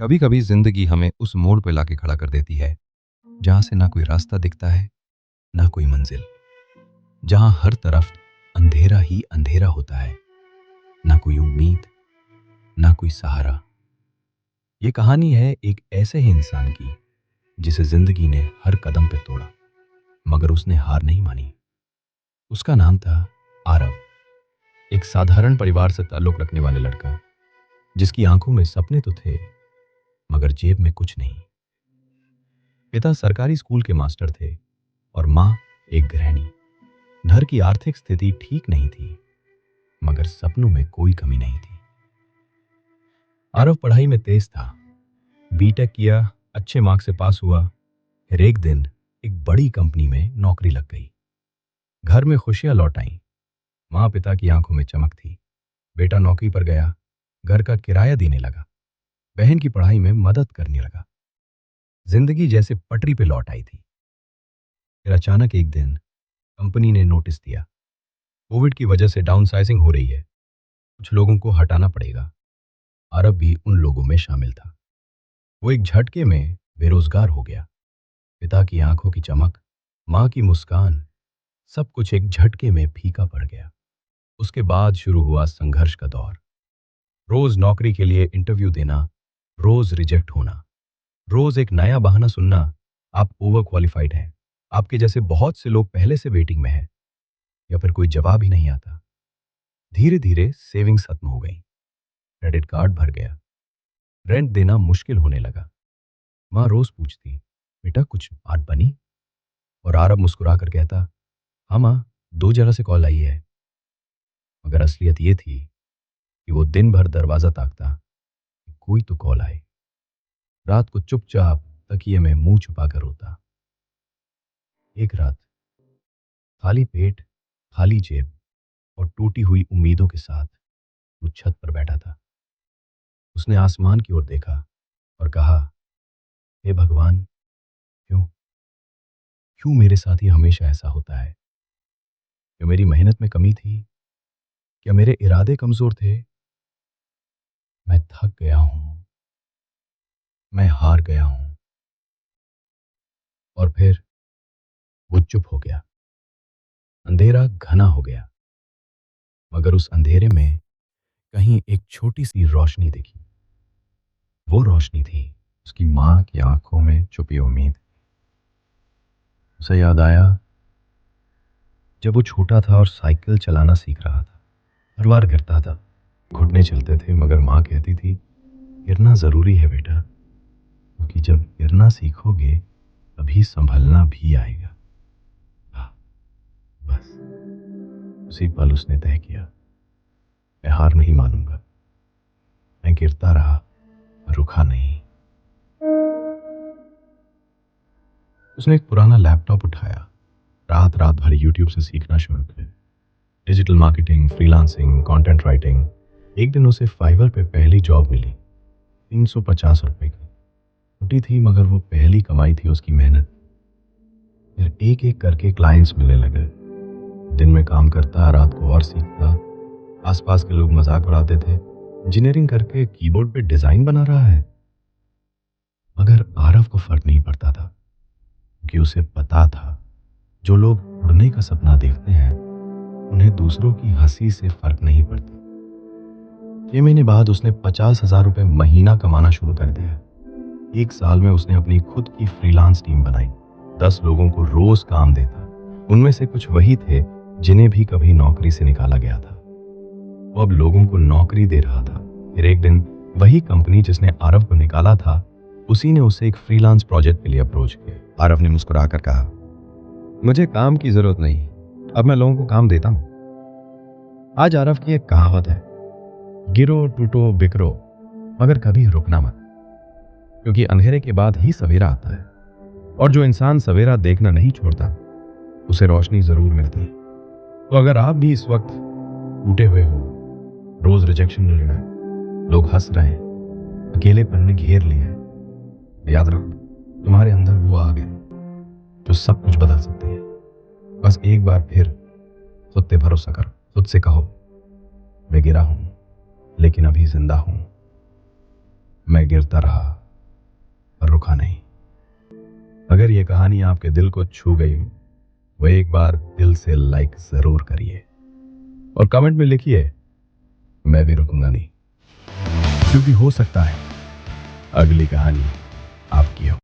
कभी कभी जिंदगी हमें उस मोड़ पे लाके खड़ा कर देती है जहां से ना कोई रास्ता दिखता है, ना कोई मंजिल। जहां हर तरफ अंधेरा ही अंधेरा होता है, ना कोई उम्मीद, ना कोई सहारा। ये कहानी है एक ऐसे ही इंसान की जिसे जिंदगी ने हर कदम पे तोड़ा, मगर उसने हार नहीं मानी। उसका नाम था आरव। एक साधारण परिवार से ताल्लुक रखने वाले लड़का, जिसकी आंखों में सपने तो थे, मगर जेब में कुछ नहीं। पिता सरकारी स्कूल के मास्टर थे और माँ एक गृहिणी। घर की आर्थिक स्थिति ठीक नहीं थी, मगर सपनों में कोई कमी नहीं थी। आरव पढ़ाई में तेज था, बीटेक किया, अच्छे मार्क्स से पास हुआ। फिर एक दिन एक बड़ी कंपनी में नौकरी लग गई। घर में खुशियां लौट आईं। माँ पिता की आंखों में चमक थी। बेटा नौकरी पर गया, घर का किराया देने लगा, बहन की पढ़ाई में मदद करने लगा। जिंदगी जैसे पटरी पे लौट आई थी। फिर अचानक एक दिन कंपनी ने नोटिस दिया, कोविड की वजह से डाउनसाइजिंग हो रही है, कुछ लोगों को हटाना पड़ेगा। आरब भी उन लोगों में शामिल था। वो एक झटके में बेरोजगार हो गया। पिता की आंखों की चमक, माँ की मुस्कान, सब कुछ एक झटके में फीका पड़ गया। उसके बाद शुरू हुआ संघर्ष का दौर। रोज नौकरी के लिए इंटरव्यू देना, रोज रिजेक्ट होना, रोज एक नया बहाना सुनना, आप ओवर क्वालिफाइड हैं, आपके जैसे बहुत से लोग पहले से वेटिंग में हैं, या फिर कोई जवाब ही नहीं आता। धीरे धीरे सेविंग्स खत्म हो गई, क्रेडिट कार्ड भर गया, रेंट देना मुश्किल होने लगा। माँ रोज पूछती, बेटा कुछ बात बनी? और आरब मुस्कुरा कर कहता, हाँ माँ, 2 जगह से कॉल आई है। मगर असलियत ये थी कि वो दिन भर दरवाजा ताकता कि कोई तो कॉल आए। रात को चुपचाप तकिए में मुंह छुपा कर रोता। एक रात खाली पेट, खाली जेब और टूटी हुई उम्मीदों के साथ वो छत पर बैठा था। उसने आसमान की ओर देखा और कहा, हे भगवान, क्यों क्यों मेरे साथ ही हमेशा ऐसा होता है? क्या मेरी मेहनत में कमी थी? क्या मेरे इरादे कमजोर थे? मैं थक गया हूं, मैं हार गया हूं। और फिर वो चुप हो गया। अंधेरा घना हो गया, मगर उस अंधेरे में कहीं एक छोटी सी रोशनी दिखी। वो रोशनी थी उसकी माँ की आंखों में छुपी उम्मीद। उसे याद आया जब वो छोटा था और साइकिल चलाना सीख रहा था। हर बार गिरता था, घुटने चलते थे, मगर माँ कहती थी, गिरना जरूरी है बेटा, क्योंकि जब गिरना सीखोगे तभी संभलना भी आएगा। हाँ, बस उसी पल उसने तय किया, मैं हार नहीं मानूंगा। मैं गिरता रहा, रुका नहीं। उसने एक पुराना लैपटॉप उठाया, रात रात भर यूट्यूब से सीखना शुरू किया। Digital marketing, freelancing, content writing. एक दिन उसे फाइवर पे पहली जॉब मिली, 350 रुपए की। छोटी थी, मगर वो पहली कमाई थी उसकी मेहनत। फिर एक एक करके क्लाइंट्स मिलने लगे। दिन में काम करता, रात को और सीखता। आसपास के लोग मजाक उड़ाते थे, इंजीनियरिंग करके कीबोर्ड पे डिजाइन बना रहा है। मगर आरव को फर्क नहीं पड़ता था, क्योंकि उसे पता था जो लोग उड़ने का सपना देखते हैं उन्हें दूसरों की हंसी से फर्क नहीं पड़ता। 6 महीने बाद उसने 50,000 रुपये महीना कमाना शुरू कर दिया। एक साल में उसने अपनी खुद की फ्रीलांस टीम बनाई, 10 लोगों को रोज काम देता। उनमें से कुछ वही थे जिन्हें भी कभी नौकरी से निकाला गया था। वो अब लोगों को नौकरी दे रहा था। फिर एक दिन वही कंपनी जिसने आरव को निकाला था, उसी ने उसे एक फ्रीलांस प्रोजेक्ट के लिए अप्रोच किया। आरव ने मुस्कुराकर कहा, मुझे काम की जरूरत नहीं, अब मैं लोगों को काम देता हूं। आज आरव की एक कहावत है, गिरो टूटो बिखरो, मगर कभी रुकना मत, क्योंकि अंधेरे के बाद ही सवेरा आता है। और जो इंसान सवेरा देखना नहीं छोड़ता, उसे रोशनी जरूर मिलती है। तो अगर आप भी इस वक्त टूटे हुए हो, रोज रिजेक्शन मिल रहा है, लोग हंस रहे हैं, अकेलेपन ने घेर लिया है, तो याद रखो, तुम्हारे अंदर वो आग है जो सब कुछ बदल सकती है। बस एक बार फिर खुद पे भरोसा करो, खुद से कहो, मैं गिरा हूं लेकिन अभी जिंदा हूं, मैं गिरता रहा पर रुका नहीं। अगर ये कहानी आपके दिल को छू गई वो एक बार दिल से लाइक जरूर करिए और कमेंट में लिखिए मैं भी रुकूंगा नहीं, क्योंकि हो सकता है अगली कहानी आपकी हो।